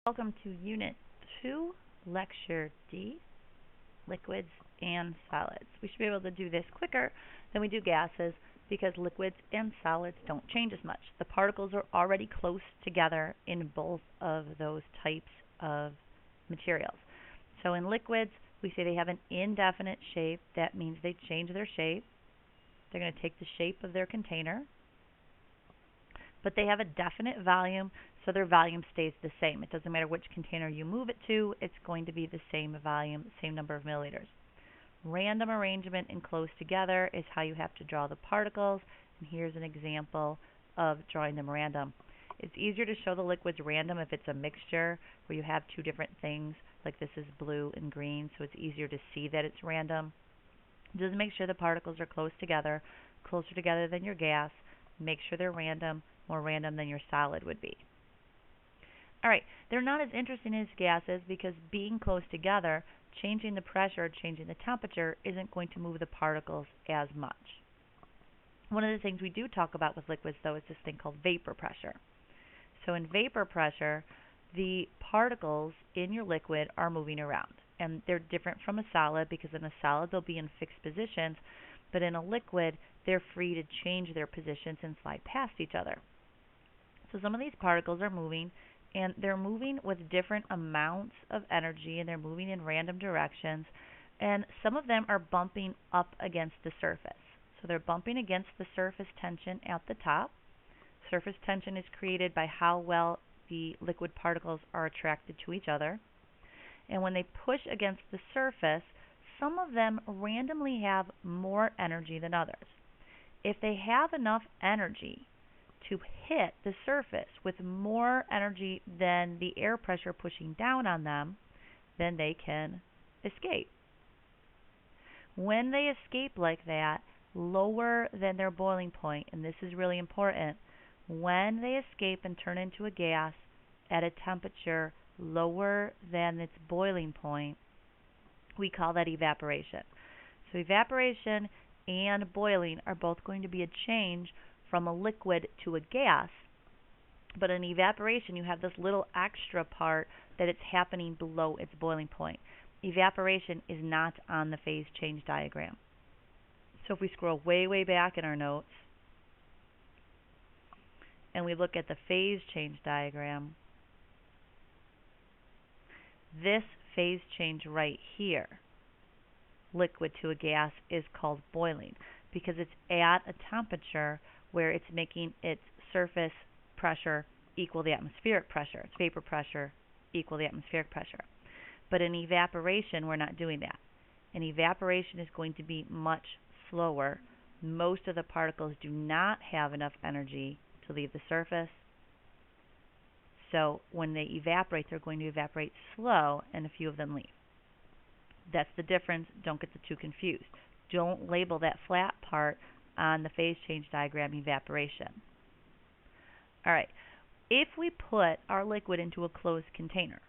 Welcome to Unit 2, Lecture D, Liquids and Solids. We should be able to do this quicker than we do gases because liquids and solids don't change as much. The particles are already close together in both of those types of materials. So in liquids, we say they have an indefinite shape. That means they change their shape. They're going to take the shape of their container. But they have a definite volume, so their volume stays the same. It doesn't matter which container you move it to, it's going to be the same volume, same number of milliliters. Random arrangement and close together is how you have to draw the particles, and here's an example of drawing them random. It's easier to show the liquids random if it's a mixture where you have two different things, like this is blue and green, so it's easier to see that it's random. Just make sure the particles are close together, closer together than your gas. Make sure they're random, more random than your solid would be. All right, they're not as interesting as gases because being close together, changing the pressure, changing the temperature isn't going to move the particles as much. One of the things we do talk about with liquids, though, is this thing called vapor pressure. So in vapor pressure, the particles in your liquid are moving around. And they're different from a solid because in a solid they'll be in fixed positions, but in a liquid they're free to change their positions and slide past each other. So some of these particles are moving, and they're moving with different amounts of energy, and they're moving in random directions, and some of them are bumping up against the surface. So they're bumping against the surface tension at the top. Surface tension is created by how well the liquid particles are attracted to each other. And when they push against the surface, some of them randomly have more energy than others. If they have enough energy to hit the surface with more energy than the air pressure pushing down on them, then they can escape. When they escape like that, lower than their boiling point, and this is really important, when they escape and turn into a gas at a temperature lower than its boiling point, we call that evaporation. So evaporation and boiling are both going to be a change from a liquid to a gas, but in evaporation you have this little extra part that it's happening below its boiling point. Evaporation is not on the phase change diagram. So if we scroll way back in our notes and we look at the phase change diagram, this phase change right here, liquid to a gas, is called boiling because it's at a temperature where it's making its surface pressure equal the atmospheric pressure, its vapor pressure equal the atmospheric pressure. But in evaporation, we're not doing that. And evaporation is going to be much slower. Most of the particles do not have enough energy to leave the surface. So when they evaporate, they're going to evaporate slow, and a few of them leave. That's the difference. Don't get the two confused. Don't label that flat part on the phase change diagram evaporation. All right, if we put our liquid into a closed container,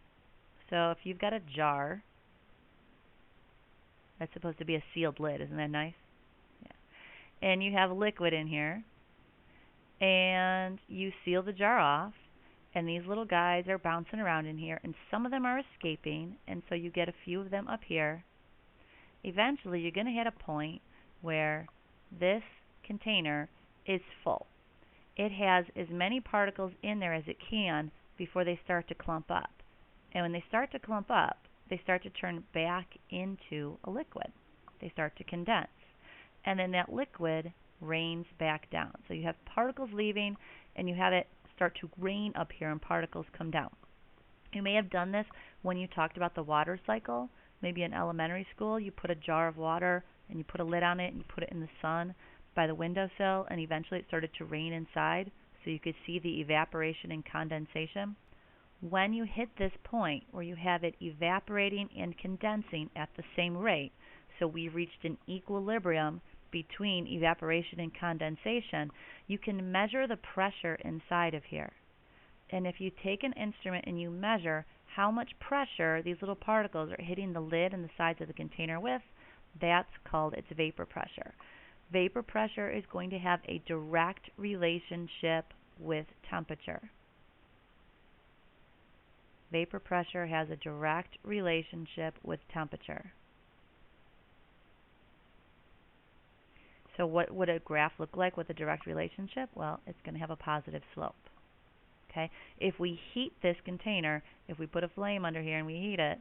so if you've got a jar, that's supposed to be a sealed lid, isn't that nice? Yeah. And you have liquid in here, and you seal the jar off, and these little guys are bouncing around in here, and some of them are escaping, and so you get a few of them up here. Eventually, you're going to hit a point where this container is full. It has as many particles in there as it can before they start to clump up. And when they start to clump up, they start to turn back into a liquid. They start to condense. And then that liquid rains back down. So you have particles leaving, and you have it start to rain up here, and particles come down. You may have done this when you talked about the water cycle. Maybe in elementary school, you put a jar of water, and you put a lid on it, and you put it in the sun by the windowsill, and eventually it started to rain inside, so you could see the evaporation and condensation. When you hit this point where you have it evaporating and condensing at the same rate, so we've reached an equilibrium between evaporation and condensation, you can measure the pressure inside of here. And if you take an instrument and you measure how much pressure these little particles are hitting the lid and the sides of the container with, that's called its vapor pressure. Vapor pressure is going to have a direct relationship with temperature. Vapor pressure has a direct relationship with temperature. So what would a graph look like with a direct relationship? Well, it's going to have a positive slope. Okay? If we heat this container, if we put a flame under here and we heat it,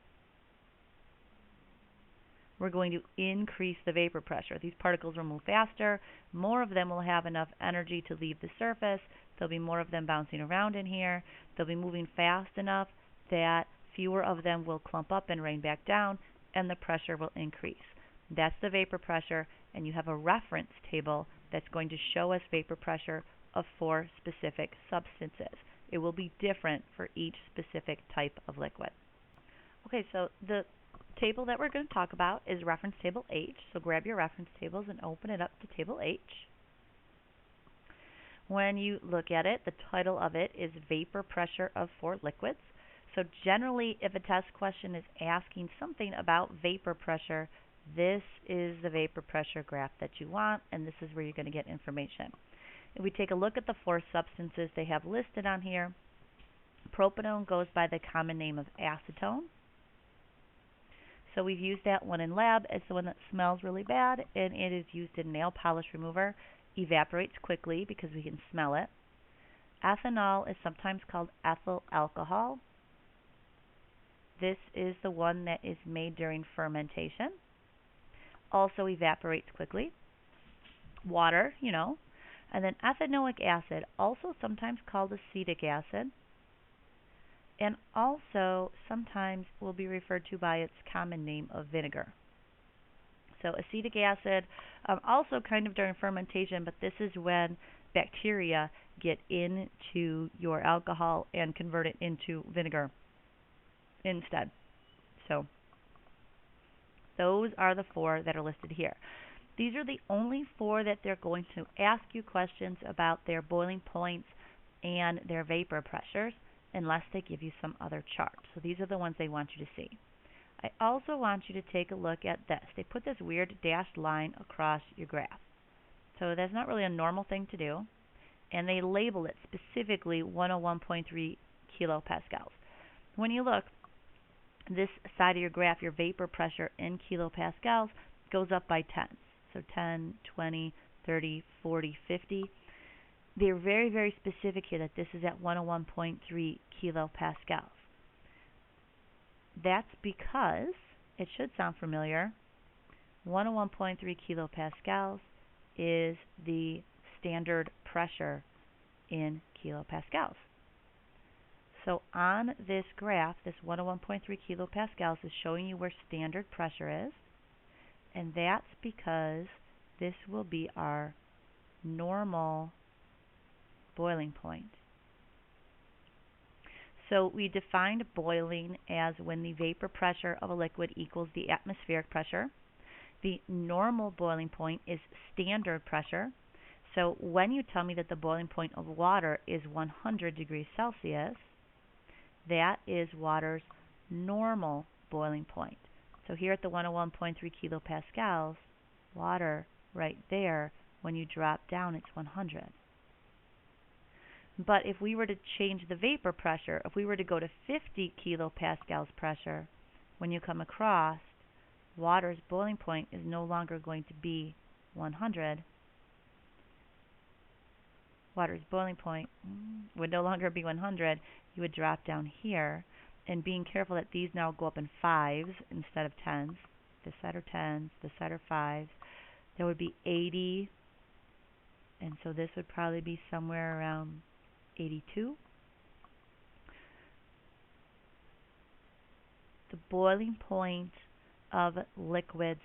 we're going to increase the vapor pressure. These particles will move faster. More of them will have enough energy to leave the surface. There'll be more of them bouncing around in here. They'll be moving fast enough that fewer of them will clump up and rain back down, and the pressure will increase. That's the vapor pressure, and you have a reference table that's going to show us vapor pressure of 4 specific substances. It will be different for each specific type of liquid. Okay, so the table that we're going to talk about is reference table H. So grab your reference tables and open it up to table H. When you look at it, the title of it is Vapor Pressure of 4 Liquids. So generally, if a test question is asking something about vapor pressure, this is the vapor pressure graph that you want, and this is where you're going to get information. If we take a look at the 4 substances they have listed on here, propanone goes by the common name of acetone. So we've used that one in lab. It's the one that smells really bad, and it is used in nail polish remover. Evaporates quickly because we can smell it. Ethanol is sometimes called ethyl alcohol. This is the one that is made during fermentation. Also evaporates quickly. Water, you know. And then ethanoic acid, also sometimes called acetic acid, and also sometimes will be referred to by its common name of vinegar. So acetic acid, also kind of during fermentation, but this is when bacteria get into your alcohol and convert it into vinegar instead. So those are the 4 that are listed here. These are the only 4 that they're going to ask you questions about their boiling points and their vapor pressures, unless they give you some other chart. So these are the ones they want you to see. I also want you to take a look at this. They put this weird dashed line across your graph. So that's not really a normal thing to do. And they label it specifically 101.3 kilopascals. When you look, this side of your graph, your vapor pressure in kilopascals goes up by tens. So 10, 20, 30, 40, 50. They're very, very specific here that this is at 101.3 kilopascals. That's because, it should sound familiar, 101.3 kilopascals is the standard pressure in kilopascals. So on this graph, this 101.3 kilopascals is showing you where standard pressure is, and that's because this will be our normal boiling point. So we defined boiling as when the vapor pressure of a liquid equals the atmospheric pressure. The normal boiling point is standard pressure. So when you tell me that the boiling point of water is 100 degrees Celsius, that is water's normal boiling point. So here at the 101.3 kilopascals, water right there, when you drop down, it's 100. But if we were to change the vapor pressure, if we were to go to 50 kilopascals pressure, when you come across, water's boiling point is no longer going to be 100. Water's boiling point would no longer be 100. You would drop down here, and being careful that these now go up in 5s instead of 10s. This side are 10s, this side are 5s. There would be 80, and so this would probably be somewhere around 82. The boiling point of liquids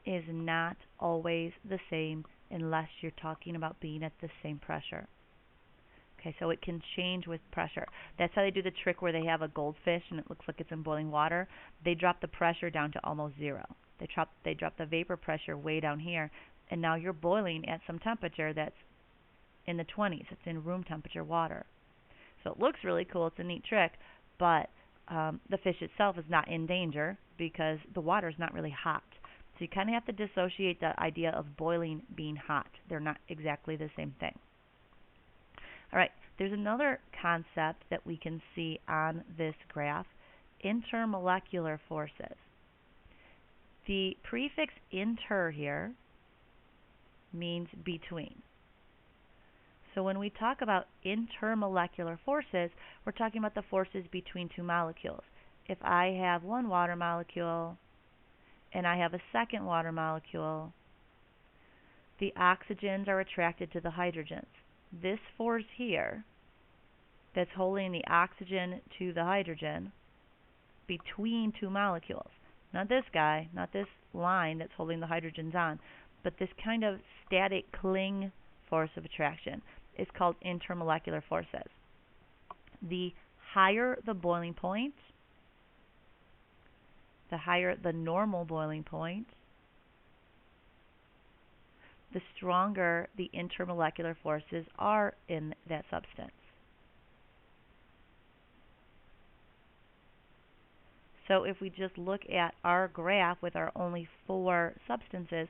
is not always the same unless you're talking about being at the same pressure. Okay, so it can change with pressure. That's how they do the trick where they have a goldfish and it looks like it's in boiling water. They drop the pressure down to almost 0. They drop the vapor pressure way down here, and now you're boiling at some temperature that's in the 20s. It's in room temperature water. So it looks really cool. It's a neat trick, but the fish itself is not in danger because the water is not really hot. So you kind of have to dissociate the idea of boiling being hot. They're not exactly the same thing. All right, there's another concept that we can see on this graph, intermolecular forces. The prefix inter here means between. So when we talk about intermolecular forces, we're talking about the forces between two molecules. If I have one water molecule and I have a second water molecule, the oxygens are attracted to the hydrogens. This force here that's holding the oxygen to the hydrogen between two molecules, not this guy, not this line that's holding the hydrogens on, but this kind of static cling force of attraction is called intermolecular forces. The higher the boiling point, the higher the normal boiling point, the stronger the intermolecular forces are in that substance. So if we just look at our graph with our only 4 substances,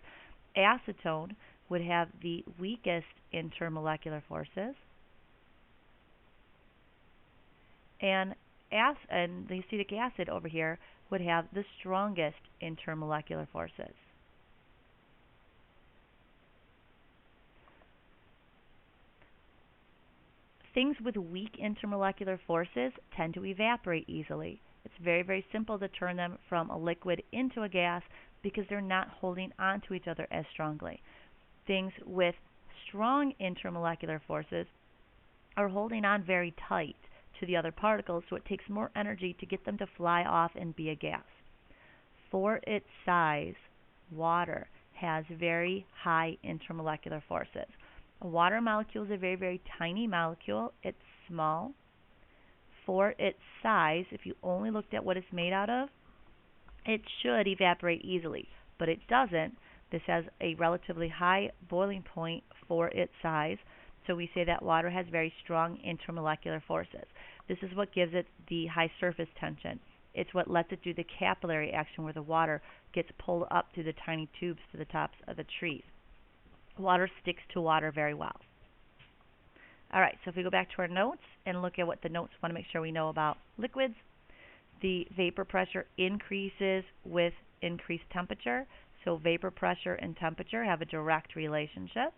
acetone would have the weakest intermolecular forces, and the acetic acid over here would have the strongest intermolecular forces. Things with weak intermolecular forces tend to evaporate easily. It's very, very simple to turn them from a liquid into a gas because they're not holding onto each other as strongly. Things with strong intermolecular forces are holding on very tight to the other particles, so it takes more energy to get them to fly off and be a gas. For its size, water has very high intermolecular forces. A water molecule is a very, very tiny molecule. It's small. For its size, if you only looked at what it's made out of, it should evaporate easily, but it doesn't. This has a relatively high boiling point for its size, so we say that water has very strong intermolecular forces. This is what gives it the high surface tension. It's what lets it do the capillary action where the water gets pulled up through the tiny tubes to the tops of the trees. Water sticks to water very well. All right, so if we go back to our notes and look at what the notes want to make sure we know about liquids, the vapor pressure increases with increased temperature. So vapor pressure and temperature have a direct relationship.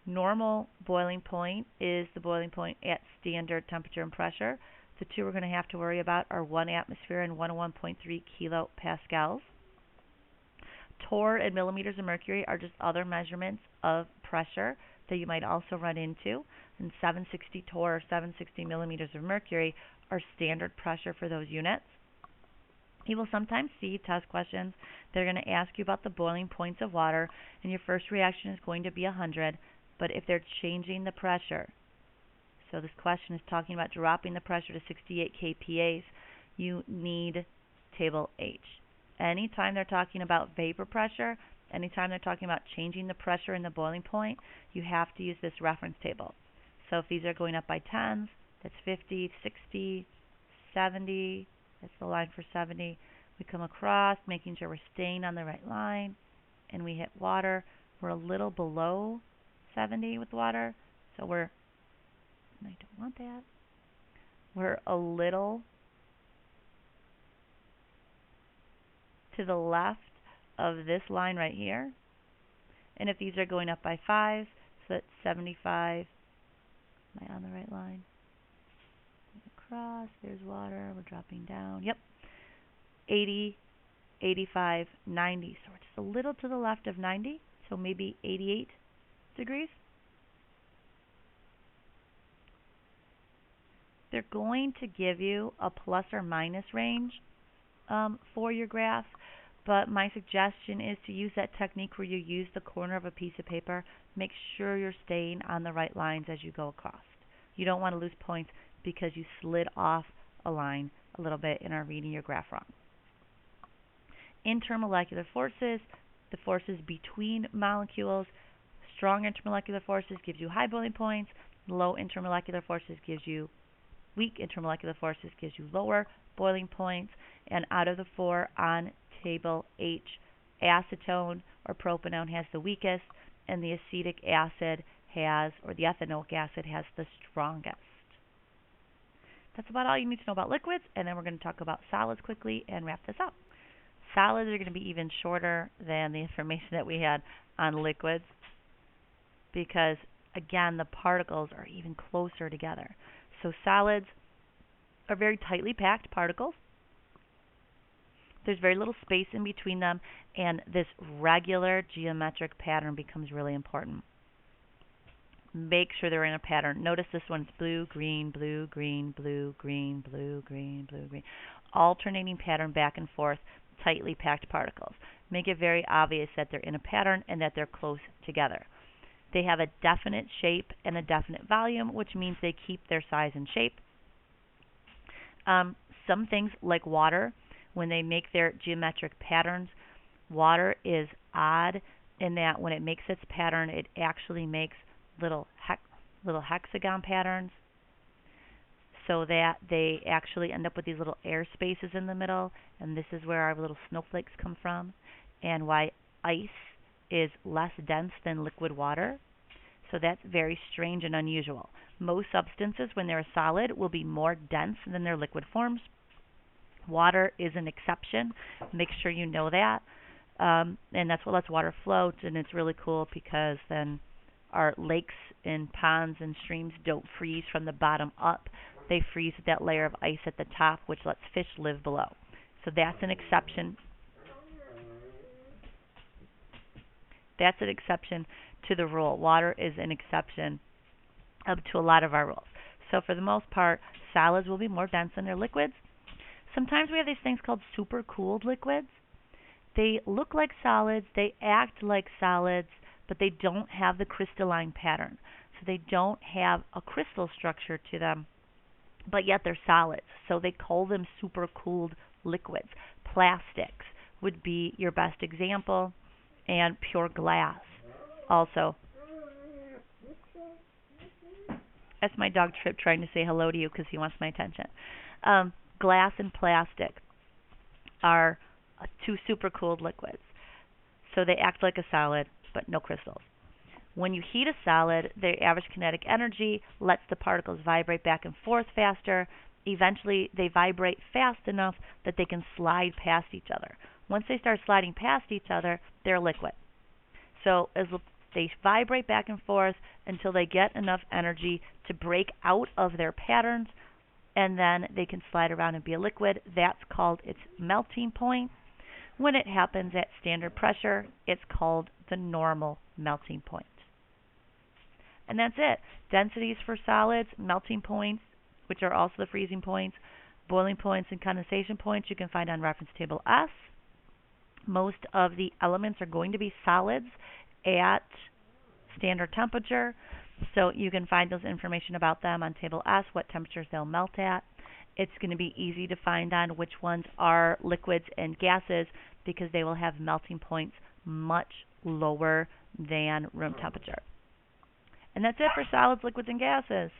Normal boiling point is the boiling point at standard temperature and pressure. The two we're going to have to worry about are 1 atmosphere and 101.3 kilopascals. Torr and millimeters of mercury are just other measurements of pressure that you might also run into. And 760 torr or 760 millimeters of mercury are standard pressure for those units. You will sometimes see test questions. They're going to ask you about the boiling points of water, and your first reaction is going to be 100. But if they're changing the pressure, so this question is talking about dropping the pressure to 68 kPa, you need table H. Anytime they're talking about vapor pressure, anytime they're talking about changing the pressure in the boiling point, you have to use this reference table. So if these are going up by 10s, that's 50, 60, 70, that's the line for 70. We come across, making sure we're staying on the right line, and we hit water. We're a little below 70 with water, so I don't want that. We're a little to the left of this line right here. And if these are going up by 5, so that's 75. Am I on the right line? Across, there's water, we're dropping down. Yep. 80, 85, 90. So we're just a little to the left of 90, so maybe 88 degrees. They're going to give you a plus or minus range for your graph, but my suggestion is to use that technique where you use the corner of a piece of paper. Make sure you're staying on the right lines as you go across. You don't want to lose points because you slid off a line a little bit and are reading your graph wrong. Intermolecular forces, the forces between molecules. Strong intermolecular forces gives you high boiling points. Low intermolecular forces gives you weak intermolecular forces gives you lower boiling points. And out of the 4 on table H, acetone or propanone has the weakest, and the acetic acid has, or the ethanoic acid has the strongest. That's about all you need to know about liquids, and then we're going to talk about solids quickly and wrap this up. Solids are going to be even shorter than the information that we had on liquids because, again, the particles are even closer together. So solids are very tightly packed particles. There's very little space in between them, and this regular geometric pattern becomes really important. Make sure they're in a pattern. Notice this one's blue, green, blue, green, blue, green, blue, green, blue, green. Alternating pattern back and forth, tightly packed particles. Make it very obvious that they're in a pattern and that they're close together. They have a definite shape and a definite volume, which means they keep their size and shape. Some things like water, when they make their geometric patterns, water is odd in that when it makes its pattern, it actually makes little hexagon patterns so that they actually end up with these little air spaces in the middle, and this is where our little snowflakes come from, and why ice is less dense than liquid water. So that's very strange and unusual. Most substances, when they're a solid, will be more dense than their liquid forms. Water is an exception. Make sure you know that. And that's what lets water float, and it's really cool because then our lakes and ponds and streams don't freeze from the bottom up. They freeze with that layer of ice at the top, which lets fish live below. So that's an exception. That's an exception to the rule. Water is an exception to a lot of our rules. So for the most part, solids will be more dense than their liquids. Sometimes we have these things called supercooled liquids. They look like solids, they act like solids, but they don't have the crystalline pattern. So they don't have a crystal structure to them, but yet they're solids. So they call them supercooled liquids. Plastics would be your best example, and pure glass also. That's my dog Trip trying to say hello to you because he wants my attention. Glass and plastic are two supercooled liquids. So they act like a solid, but no crystals. When you heat a solid, the average kinetic energy lets the particles vibrate back and forth faster. Eventually, they vibrate fast enough that they can slide past each other. Once they start sliding past each other, they're a liquid. So as they vibrate back and forth until they get enough energy to break out of their patterns, and then they can slide around and be a liquid. That's called its melting point. When it happens at standard pressure, it's called the normal melting point. And that's it. Densities for solids, melting points, which are also the freezing points, boiling points, and condensation points you can find on reference table S. Most of the elements are going to be solids at standard temperature, so you can find those information about them on table S, what temperatures they'll melt at. It's going to be easy to find on which ones are liquids and gases because they will have melting points much lower than room temperature. And that's it for solids, liquids, and gases.